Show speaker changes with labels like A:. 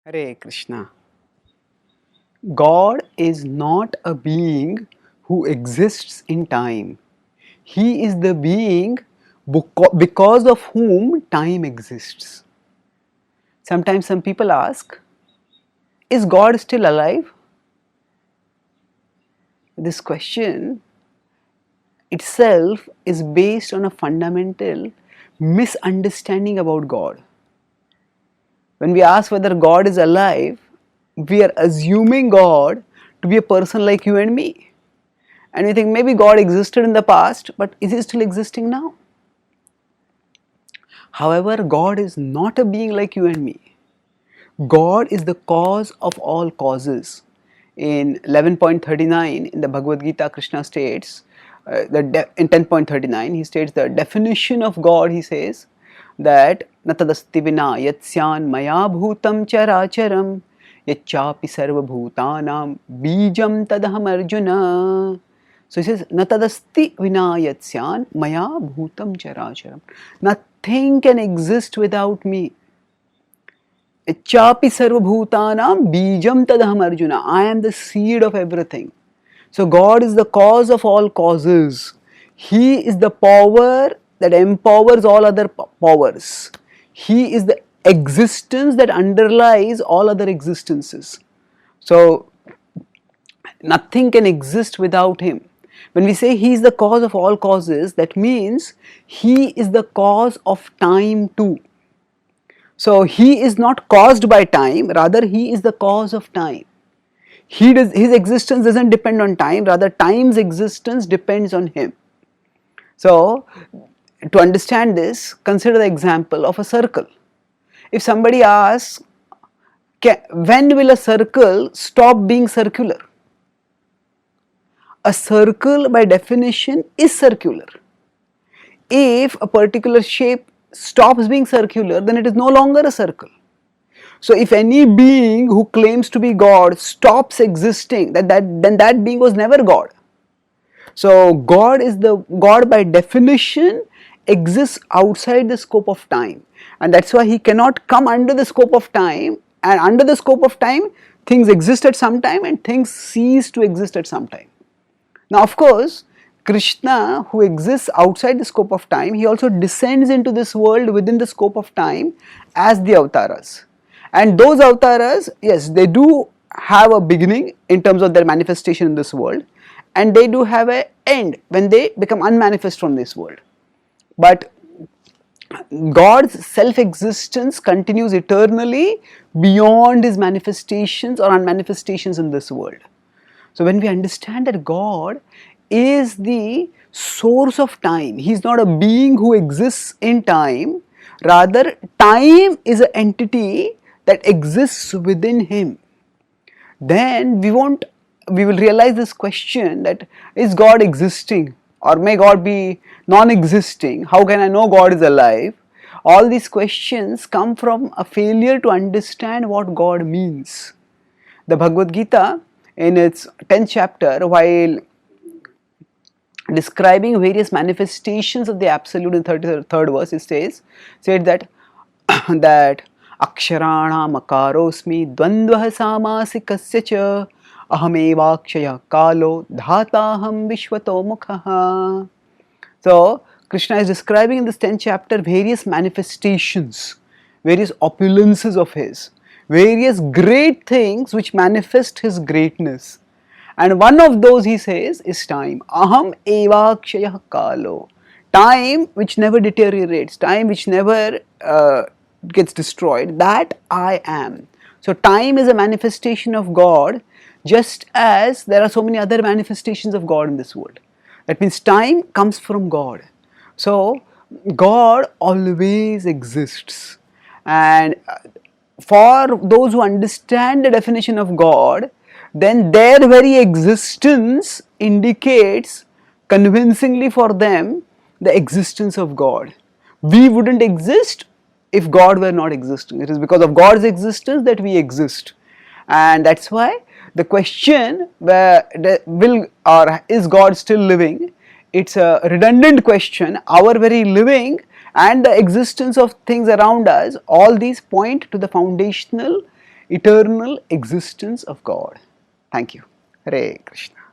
A: Hare Krishna. God is not a being who exists in time. He is the being because of whom time exists. Sometimes some people ask, is God still alive? This question itself is based on a fundamental misunderstanding about God. When we ask whether God is alive, we are assuming God to be a person like you and me. And we think maybe God existed in the past, but is He still existing now? However, God is not a being like you and me. God is the cause of all causes. In 11.39 in the Bhagavad-gita, Krishna states, in 10.39, he states the definition of God. He says that natadasti vina yatsyan maya bhutam characharam yachapi sarva bhutanam bijam tadaham arjuna. So he says, natadasti vina yatsyan maya bhutam characharam. Nothing can exist without me. Chapi sarva bhutanam bijam tadaham arjuna. I am the seed of everything. So God is the cause of all causes. He is the power that empowers all other powers. He is the existence that underlies all other existences. So nothing can exist without Him. When we say He is the cause of all causes, that means He is the cause of time too. So He is not caused by time, rather He is the cause of time. His existence doesn't depend on time, rather time's existence depends on Him. So to understand this, consider the example of a circle. If somebody asks, when will a circle stop being circular? A circle by definition is circular. If a particular shape stops being circular, then it is no longer a circle. So if any being who claims to be God stops existing, then that being was never God. So God by definition exists outside the scope of time, and that's why He cannot come under the scope of time, and under the scope of time things exist at some time and things cease to exist at some time. Now of course, Krishna, who exists outside the scope of time, he also descends into this world within the scope of time as the avatars. And those avatars, yes, they do have a beginning in terms of their manifestation in this world, and they do have an end when they become unmanifest from this world. But God's self-existence continues eternally beyond His manifestations or unmanifestations in this world. So when we understand that God is the source of time, He is not a being who exists in time, rather time is an entity that exists within Him, then we will realize this question that is God existing, or may God be non-existing? How can I know God is alive? All these questions come from a failure to understand what God means. The Bhagavad-gita in its 10th chapter, while describing various manifestations of the Absolute in 33rd verse, it said that that Aksharana makarosmi dvandvah samasikasya cha ahamevakshaya kalo dhataham vishvato mukhaha. So Krishna is describing in this 10th chapter various manifestations, various opulences of His, various great things which manifest His greatness. And one of those, he says, is time. Aham evakshaya kalo. Time which never deteriorates, time which never gets destroyed, that I am. So time is a manifestation of God, just as there are so many other manifestations of God in this world. That means time comes from God. So God always exists. And for those who understand the definition of God, then their very existence indicates convincingly for them the existence of God. We wouldn't exist if God were not existing. It is because of God's existence that we exist. And that's why the question, is God still living? It's a redundant question. Our very living and the existence of things around us, all these point to the foundational eternal existence of God. Thank you. Hare Krishna.